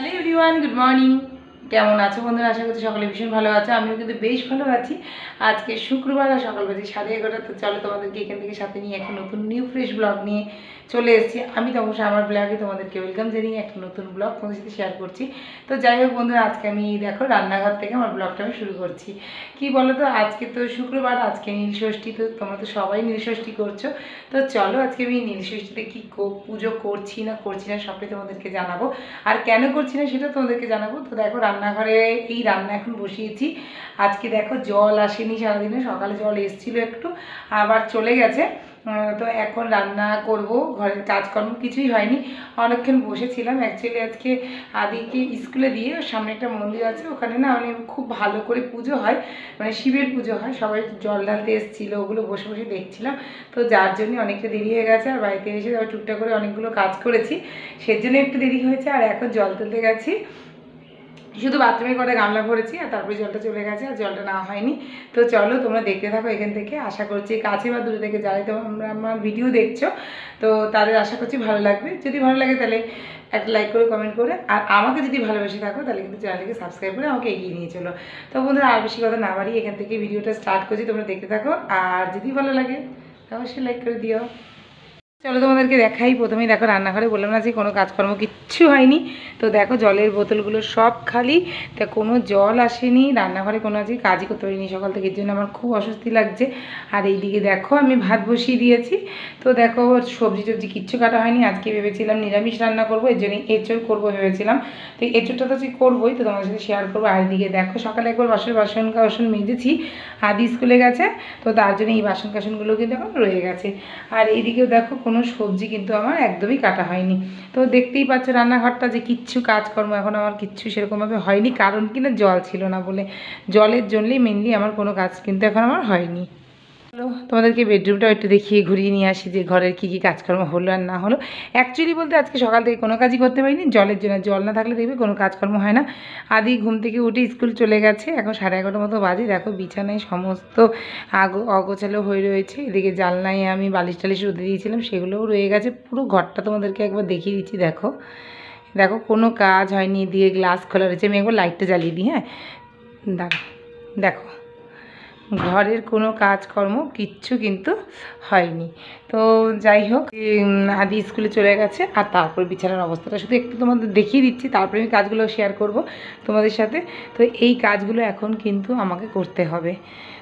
Hello everyone, good morning. কেমন আছো বন্ধুরা? আশা করছি সকলে ভীষণ ভালো আছো। আমিও কিন্তু বেশ ভালো আছি। আজকে শুক্রবার আর সকাল বাজে 11:30। তো চলো তোমাদেরকে এখান থেকে সাথে নিয়ে একটা নতুন নিউ ফ্রেশ ব্লগ নিয়ে চলে এসেছি। আমি তো অবশ্যই আমার ব্লগে তোমাদেরকে ওয়েলকাম জানিয়ে একটা নতুন ব্লগ তোমাদের সাথে শেয়ার করছি। তো যাই হোক বন্ধুরা, আজকে আমি দেখো রান্নাঘর থেকে আমার ব্লগটা আমি শুরু করছি। কি বলো তো, আজকে তো শুক্রবার, আজকে নীলষষ্ঠী। তো তোমরা তো সবাই নীলষষ্ঠী করছো। তো চলো আজকে আমি নীলষষ্ঠীতে কী পুজো করছি না সবটাই তোমাদেরকে জানাবো। আর কেন করছি না সেটা তোমাদেরকে জানাবো। তো দেখো রান্নাঘরে এই রান্না এখন বসিয়েছি। আজকে দেখো জল আসেনি সারাদিনে, সকালে জল এসেছিলো একটু, আবার চলে গেছে। তো এখন রান্না করব, ঘরের কাজকর্ম কিছুই হয়নি, অনেকক্ষণ বসেছিলাম। অ্যাকচুয়ালি আজকে আদিকে স্কুলে দিয়ে সামনে একটা মন্দির আছে, ওখানে না মানে খুব ভালো করে পুজো হয়, মানে শিবের পুজো হয়, সবাই জল ঢালতে এসেছিলো, ওগুলো বসে বসে দেখছিলাম। তো যার জন্য অনেকটা দেরি হয়ে গেছে। আর বাড়িতে এসে আবার টুকটাক করে অনেকগুলো কাজ করেছি, সেজন্য একটু দেরি হয়েছে। আর এখন জল তুলতে গেছি, শুধু বাথরুমে করে গামলা ভরেছি আর তারপরে জলটা চলে গেছে, আর জলটা না হয়নি। তো চলো তোমরা দেখতে থাকো এখান থেকে। আশা করছি কাছে বা দূরে থেকে যারাই তোমরা আমার ভিডিও দেখছো, তো তাদের আশা করছি ভালো লাগবে। যদি ভালো লাগে তাহলে একটা লাইক করে কমেন্ট করে, আর আমাকে যদি ভালোবেসে থাকো তাহলে কিন্তু চ্যানেলটিকে সাবস্ক্রাইব করে আমাকে এগিয়ে নিয়ে চলো। তো বন্ধুরা আর বেশি কথা না বাড়িয়ে এখান থেকে ভিডিওটা স্টার্ট করছি, তোমরা দেখতে থাকো। আর যদি ভালো লাগে অবশ্যই লাইক করে দিও। চলো তোমাদেরকে দেখাই। প্রথমেই দেখো রান্নাঘরে বললাম না যে কোনো কাজকর্ম কিচ্ছু হয়নি। তো দেখো জলের বোতলগুলো সব খালি, তা কোনো জল আসেনি, রান্নাঘরে কোনো আজকে কাজই করতে পারিনি সকাল থেকে, এর জন্য আমার খুব অস্বস্তি লাগছে। আর এইদিকে দেখো আমি ভাত বসিয়ে দিয়েছি। তো দেখো সবজি টবজি কিচ্ছু কাটা হয়নি। আজকে ভেবেছিলাম নিরামিষ রান্না করবো, এর জন্য এঁচড় করবো ভেবেছিলাম। তো এঁচড়টা তো করবোই, তো তোমার সাথে শেয়ার করবো। আর এদিকে দেখো সকালে একবার বাসন মেজেছি, আদি স্কুলে গেছে, তো তার জন্য এই বাসন কাসনগুলো কিন্তু এখন রয়ে গেছে। আর এইদিকেও দেখো কোনো সবজি কিন্তু আমার একদমই কাটা হয়নি। তো দেখতেই পাচ্ছ রান্নাঘরটা যে কিচ্ছু কাজকর্ম এখন আমার কিচ্ছু সেরকমভাবে হয়নি, কারণ কিনা জল ছিল না বলে। জলের জন্যই মেনলি আমার কোনো কাজ কিন্তু এখন আমার হয়নি। চলো তোমাদেরকে বেডরুমটাও একটু দেখিয়ে ঘুরিয়ে নিয়ে আসি যে ঘরের কী কী কাজকর্ম হলো আর না হলো। অ্যাকচুয়ালি বলতে আজকে সকাল থেকে কোনো কাজই করতে পারিনি, জলের জন্য। জল না থাকলে দেখবে কোনো কাজকর্ম হয় না। আদি ঘুম থেকে উঠে স্কুল চলে গেছে, এখন 11:30 মতো বাজে। দেখো বিছানায় সমস্ত অগোছালো হয়ে রয়েছে। এদিকে জানলায় আমি বালিশ টালিশ রোদে দিয়েছিলাম, সেগুলোও রয়ে গেছে। পুরো ঘরটা তোমাদেরকে একবার দেখিয়ে দিচ্ছি। দেখো দেখো কোনো কাজ হয়নি, দিয়ে গ্লাস খোলা রয়েছে। আমি একবার লাইটটা জ্বালিয়ে দিই, হ্যাঁ দেখো ঘরের কোনো কাজকর্ম কিচ্ছু কিন্তু হয়নি। তো যাই হোক, আদি স্কুলে চলে গেছে, আর তারপর বিছানার অবস্থাটা শুধু একটু তোমাদের দেখিয়ে দিচ্ছি, তারপরে আমি কাজগুলো শেয়ার করব তোমাদের সাথে। তো এই কাজগুলো এখন কিন্তু আমাকে করতে হবে।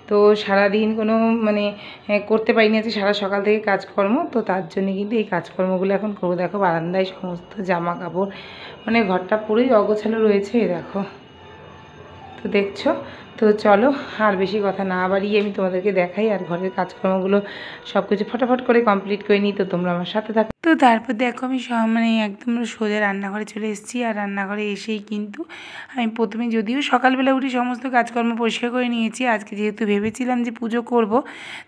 তো সারাদিন কোনো মানে করতে পারিনি আছে, সারা সকাল থেকে কাজকর্ম, তো তার জন্য কিন্তু এই কাজকর্মগুলো এখন করবো। দেখো বারান্দায় সমস্ত জামা কাপড়, মানে ঘরটা পুরোই অগোছালো রয়েছে, দেখো তো দেখছো। তো চলো আর বেশি কথা না বাড়িয়ে আমি তোমাদেরকে দেখাই, আর ঘরের কাজকর্মগুলো সব কিছু ফটাফট করে কমপ্লিট করে নিই। তো তোমরা আমার সাথে থাকো। তো তারপর দেখো আমি মানে একদম সোজা রান্নাঘরে চলে এসেছি। আর রান্নাঘরে এসেই কিন্তু আমি প্রথমে, যদিও সকালবেলা উঠে সমস্ত কাজকর্ম পরিষ্কার করে নিয়েছি, আজকে যেহেতু ভেবেছিলাম যে পুজো করব,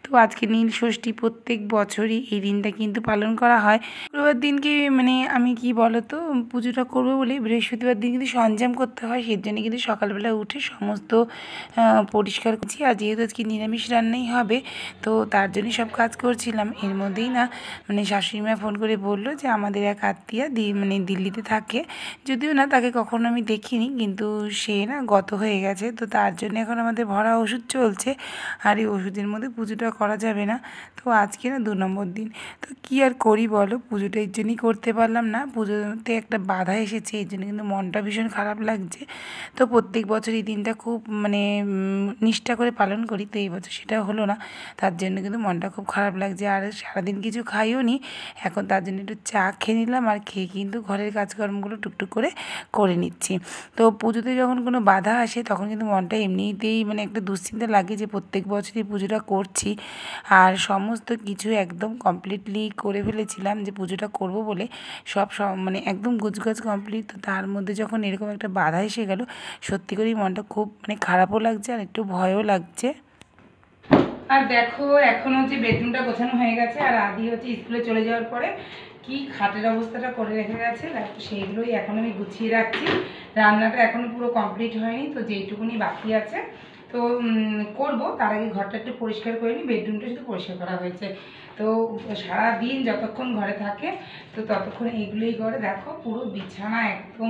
তো আজকে নীলষষ্ঠী, প্রত্যেক বছরই এই দিনটা কিন্তু পালন করা হয়। শুক্রবার দিনকে মানে আমি কি বলো তো, পুজোটা করবো বলে বৃহস্পতিবার দিন কিন্তু সরঞ্জাম করতে হয়, সেই জন্য কিন্তু সকালবেলা উঠে সমস্ত পরিষ্কার করছি। আর যেহেতু আজকে নিরামিষ রান্নাই হবে, তো তার জন্যই সব কাজ করছিলাম। এর মধ্যেই না মানে শাশুড়িমা ফোন করে বললো যে আমাদের এক আত্মীয়া মানে দিল্লিতে থাকে, যদিও না তাকে কখনো আমি দেখিনি, কিন্তু সে না গত হয়ে গেছে। তো তার জন্য এখন আমাদের ভরা ওষুধ চলছে, আর এই ওষুধের মধ্যে পুজোটা করা যাবে না। তো আজকে না 2 নম্বর দিন, তো কী আর করি বলো, পুজোটা এর জন্যই করতে পারলাম না। পুজোতে একটা বাধা এসেছে, এর জন্য কিন্তু মনটা ভীষণ খারাপ লাগছে। তো প্রত্যেক বছর এই দিনটা খুব মানে নিষ্ঠা করে পালন করি, তো এই বছর সেটা হলো না, তার জন্য কিন্তু মনটা খুব খারাপ লাগছে। আর সারাদিন কিছু খাইও নি, এখন তার জন্য একটু চা খেয়ে নিলাম, আর খেয়ে কিন্তু ঘরের কাজকর্মগুলো টুকটুক করে করে নিচ্ছি। তো পুজোতে যখন কোনো বাধা আসে তখন কিন্তু মনটা এমনিতেই মানে একটা দুশ্চিন্তা লাগে যে প্রত্যেক বছরই পুজোটা করছি, আর সমস্ত কিছু একদম কমপ্লিটলি করে ফেলেছিলাম যে পুজোটা করব বলে, সব মানে একদম গুছগাছ কমপ্লিট। তো তার মধ্যে যখন এরকম একটা বাধা এসে গেল, সত্যি করেই মনটা খুব মানে খারাপও লাগছে আর একটু ভয়ও লাগছে। আর দেখো এখন হচ্ছে বেডরুমটা গোছানো হয়ে গেছে, আর আদি হচ্ছে স্কুলে চলে যাওয়ার পরে কি খাটের অবস্থাটা করে রেখে গেছে, দেখো সেইগুলোই এখন আমি গুছিয়ে রাখছি। রান্নাটা এখনও পুরো কমপ্লিট হয়নি, তো যেইটুকুনি বাকি আছে তো করব, তার আগে ঘরটা একটু পরিষ্কার করে নিই। বেডরুমটা শুধু পরিষ্কার করা হয়েছে। তো সারাদিন যতক্ষণ ঘরে থাকে তো ততক্ষণ এগুলোই করে। দেখো পুরো বিছানা একদম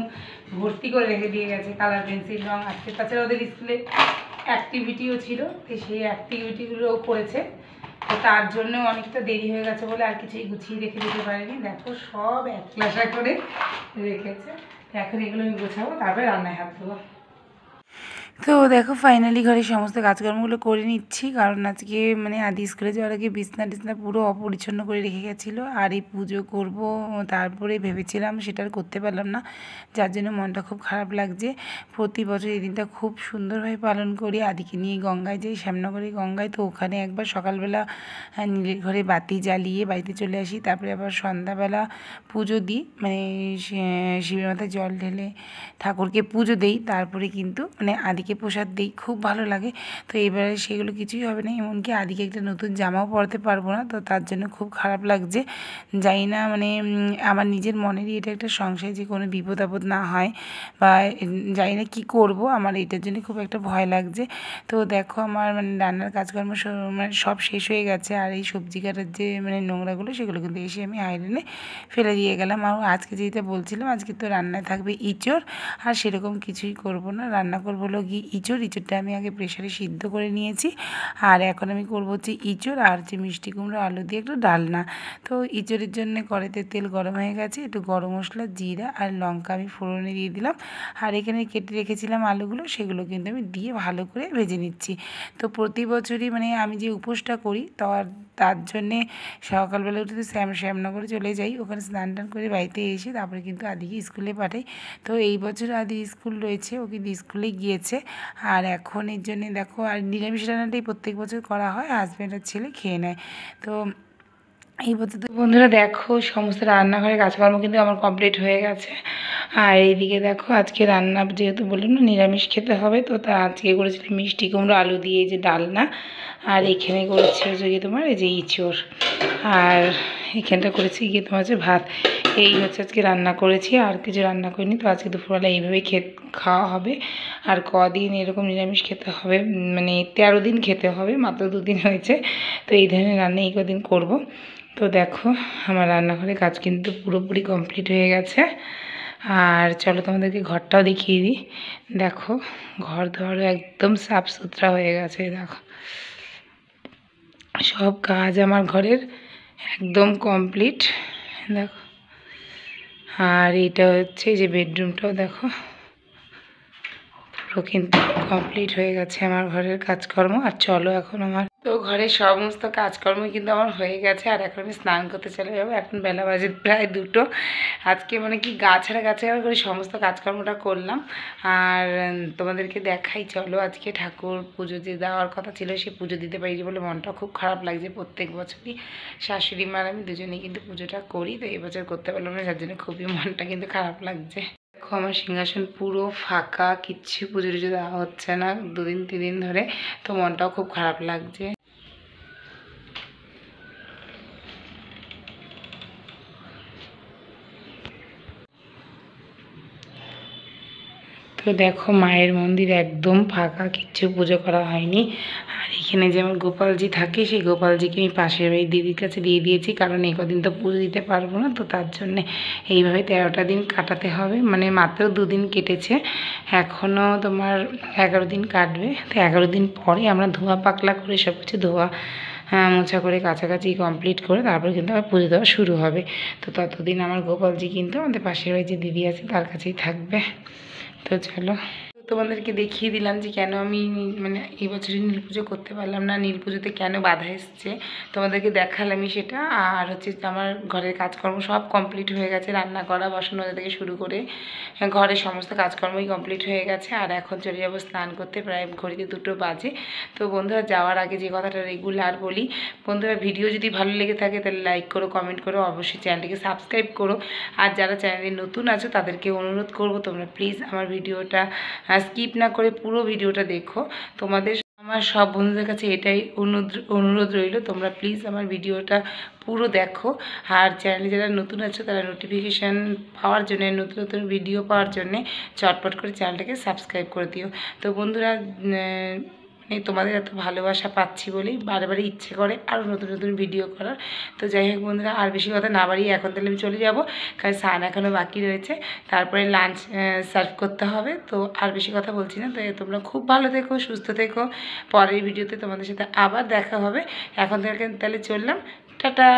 ভর্তি করে রেখে দিয়ে গেছে কালার পেন্সিল রং। আজকে তাছাড়া ওদের স্কুলে অ্যাক্টিভিটিও ছিল, তো সেই অ্যাক্টিভিটিগুলোও করেছে। তো তার জন্য অনেকটা দেরি হয়ে গেছে বলে আর কিছুই গুছিয়ে রেখে দিতে পারিনি। দেখো সব এক ক্লাসা করে রেখেছে। এখন এগুলো আমি গোছাবো, তারপরে রান্নায় হাত দেবো। তো দেখো ফাইনালি ঘরের সমস্ত কাজকর্মগুলো করে নিচ্ছি, কারণ আজকে মানে আদি স্কুলে যাওয়ার আগে বিছনা টিছনা পুরো অপরিচ্ছন্ন করে রেখে গেছিলো। আর এই পুজো করব তারপরে ভেবেছিলাম, সেটা আর করতে পারলাম না, যার জন্য মনটা খুব খারাপ লাগছে। প্রতি বছর এই দিনটা খুব সুন্দরভাবে পালন করি। আদিকে নিয়ে গঙ্গায় যাই, শ্যামনগরে গঙ্গায়। তো ওখানে একবার সকালবেলা নীলের ঘরে বাতি জ্বালিয়ে বাড়িতে চলে আসি, তারপরে আবার সন্ধ্যাবেলা পুজো দিই, মানে শিবের মাথায় জল ঢেলে ঠাকুরকে পুজো দেই, তারপরে কিন্তু মানে আদিকে প্রসাদ দিই। খুব ভালো লাগে। তো এবারে সেগুলো কিছুই হবে না, এমনকি আদিকে একটা নতুন জামাও পরাতে পারবো না। তো তার জন্য খুব খারাপ লাগছে। জানি না মানে আমার নিজের মনেরই এটা একটা সংশয় যে কোনো বিপদ আপদ না হয়, বা জানি না কী করবো, আমার এটার জন্য খুব একটা ভয় লাগছে। তো দেখো আমার মানে রান্নার কাজকর্ম মানে সব শেষ হয়ে গেছে। আর এই সবজি কাটার যে মানে নোংরাগুলো, সেগুলো কিন্তু এসে আমি আয়রনে ফেলে দিয়ে গেলাম। আর আজকে যেটা বলছিলাম, আজকে তো রান্নায় থাকবে ইঁচড়, আর সেরকম কিছুই করব না। রান্না করবো হলো গিয়ে ইঁচড়টা আমি আগে প্রেশারে সিদ্ধ করে নিয়েছি। আর এখন আমি করবো হচ্ছে ইঁচড় আর হচ্ছে মিষ্টি কুমড়ো আলু দিয়ে একটু ডালনা। তো ইঁচড়ের জন্য কড়াইতে তেল গরম হয়ে গেছে, একটু গরম মশলা, জিরা আর লঙ্কা আমি ফোড়নে দিয়ে দিলাম। আর এখানে কেটে রেখেছিলাম আলুগুলো, সেগুলো কিন্তু আমি দিয়ে ভালো করে ভেজে নিচ্ছি। তো প্রতি বছরই মানে আমি যে উপোসটা করি, তার জন্যে সকালবেলা উঠে তো শ্যামনগরে চলে যাই, ওখানে স্নান টান করে বাড়িতে এসে তারপরে কিন্তু আদিকে স্কুলে পাঠাই। তো এই বছর আদি স্কুল রয়েছে, ও কিন্তু স্কুলে গিয়েছে। আর এখন এর জন্যে দেখো, আর নিরামিষ রান্নাটাই প্রত্যেক বছর করা হয়, হাজব্যান্ড আর ছেলে খেয়ে নেয়। তো এই বছর তো বন্ধুরা দেখো সমস্ত রান্নাঘরের কাজকর্ম কিন্তু আমার কমপ্লিট হয়ে গেছে। আর এইদিকে দেখো আজকে রান্না যেহেতু বললাম না নিরামিষ খেতে হবে, তো তা আজকে করেছিল মিষ্টি কুমড়ো আলু দিয়ে যে ডালনা। আর এখানে করেছে যে তোমার এই যে ইঁচড়, আর এখানটা করেছি গিয়ে তোমার হচ্ছে ভাত। এই হচ্ছে আজকে রান্না করেছি, আর কিছু রান্না করিনি। তো আজকে দুপুরবেলা এইভাবেই খাওয়া হবে। আর কদিন এরকম নিরামিষ খেতে হবে, মানে 13 দিন খেতে হবে, মাত্র 2 দিন হয়েছে। তো এই ধরনের রান্না এই কদিন করবো। তো দেখো আমার রান্নাঘরে কাজ কিন্তু পুরোপুরি কমপ্লিট হয়ে গেছে। আর চলো তোমাদেরকে ঘরটাও দেখিয়ে দিই। দেখো ঘর ধরো একদম সাফ সুতরা হয়ে গেছে। দেখো সব কাজ আমার ঘরের একদম কমপ্লিট। দেখো, আর এটা হচ্ছে যে বেডরুমটাও দেখো পুরো কিন্তু কমপ্লিট হয়ে গেছে আমার ঘরের কাজকর্ম। আর চলো এখন আমার তো ঘরের সমস্ত কাজকর্ম কিন্তু আমার হয়ে গেছে। আর এখন আমি স্নান করতে চলে যাবো। এখন বেলা বাজে প্রায় 2টো। আজকে মানে কি গাছাড়া করে সমস্ত কাজকর্মটা করলাম। আর তোমাদেরকে দেখাই চলো, আজকে ঠাকুর পুজো যে দেওয়ার কথা ছিল সে পুজো দিতে পারিনি বলে মনটা খুব খারাপ লাগছে। প্রত্যেক বছরই শাশুড়ি মার আমি দুজনেই কিন্তু পুজোটা করি, তো এবছর করতে পারলাম না, যার জন্য খুবই মনটা কিন্তু খারাপ লাগছে। দেখো আমার সিংহাসন পুরো ফাঁকা, কিচ্ছু পুজো টুজো দেওয়া হচ্ছে না 2 দিন 3 দিন ধরে। তো মনটাও খুব খারাপ লাগছে। তো দেখো মায়ের মন্দির একদম ফাঁকা, কিচ্ছু পুজো করা হয়নি। আর এখানে যে আমার গোপালজি থাকে, সেই গোপালজিকে আমি পাশের বাড়ির দিদির কাছে দিয়ে দিয়েছি, কারণ এই কদিন তো পুজো দিতে পারবো না। তো তার জন্যে এইভাবে 13টা দিন কাটাতে হবে, মানে মাত্র 2 দিন কেটেছে, এখনও তোমার 11 দিন কাটবে। তো 11 দিন পরে আমরা ধোয়া পাকলা করে সব কিছু ধোয়া মোছা করে কাছাকাছি কমপ্লিট করে তারপরে কিন্তু আমার পুজো দেওয়া শুরু হবে। তো ততদিন আমার গোপালজি কিন্তু আমাদের পাশের বাড়ির যে দিদি আছে তার কাছেই থাকবে। তো চলো তোমাদেরকে দেখিয়ে দিলাম যে কেন আমি মানে এই বছরই নীল পুজো করতে পারলাম না, নীল পুজোতে কেন বাধা এসছে তোমাদেরকে দেখালামই সেটা। আর হচ্ছে আমার ঘরের কাজকর্ম সব কমপ্লিট হয়ে গেছে, রান্না করা বাসন মাজা থেকে শুরু করে ঘরের সমস্ত কাজকর্মই কমপ্লিট হয়ে গেছে। আর এখন চলে যাবো স্নান করতে, প্রায় ঘড়িতে 2টো বাজে। তো বন্ধুরা যাওয়ার আগে যে কথাটা রেগুলার বলি, বন্ধুরা ভিডিও যদি ভালো লেগে থাকে তাহলে লাইক করো, কমেন্ট করো, অবশ্যই চ্যানেলটিকে সাবস্ক্রাইব করো। আর যারা চ্যানেলে নতুন আছো তাদেরকে অনুরোধ করবো তোমরা প্লিজ আমার ভিডিওটা স্কিপ না করে পুরো ভিডিওটা দেখো। আমার সব বন্ধুদের কাছে এটাই অনুরোধ রইল, তোমরা প্লিজ আমার ভিডিওটা পুরো দেখো। আর চ্যানেলে যারা নতুন আছো তারা নোটিফিকেশান পাওয়ার জন্য, নতুন নতুন ভিডিও পাওয়ার জন্যে চটপট করে চ্যানেলটাকে সাবস্ক্রাইব করে দিও। তো বন্ধুরা এই তোমাদের এত ভালোবাসা পাচ্ছি বলেই বারে বারে ইচ্ছে করে আরও নতুন নতুন ভিডিও করার। তো যাই হোক বন্ধুরা, আর বেশি কথা না বাড়িয়ে এখন তাহলে আমি চলে যাব, কারণ স্নান এখনও বাকি রয়েছে, তারপরে লাঞ্চ সার্ভ করতে হবে। তো আর বেশি কথা বলছি না, তো তোমরা খুব ভালো থেকো, সুস্থ থেকো। পরের ভিডিওতে তোমাদের সাথে আবার দেখা হবে। এখন থেকে তাহলে চললাম, টাটা।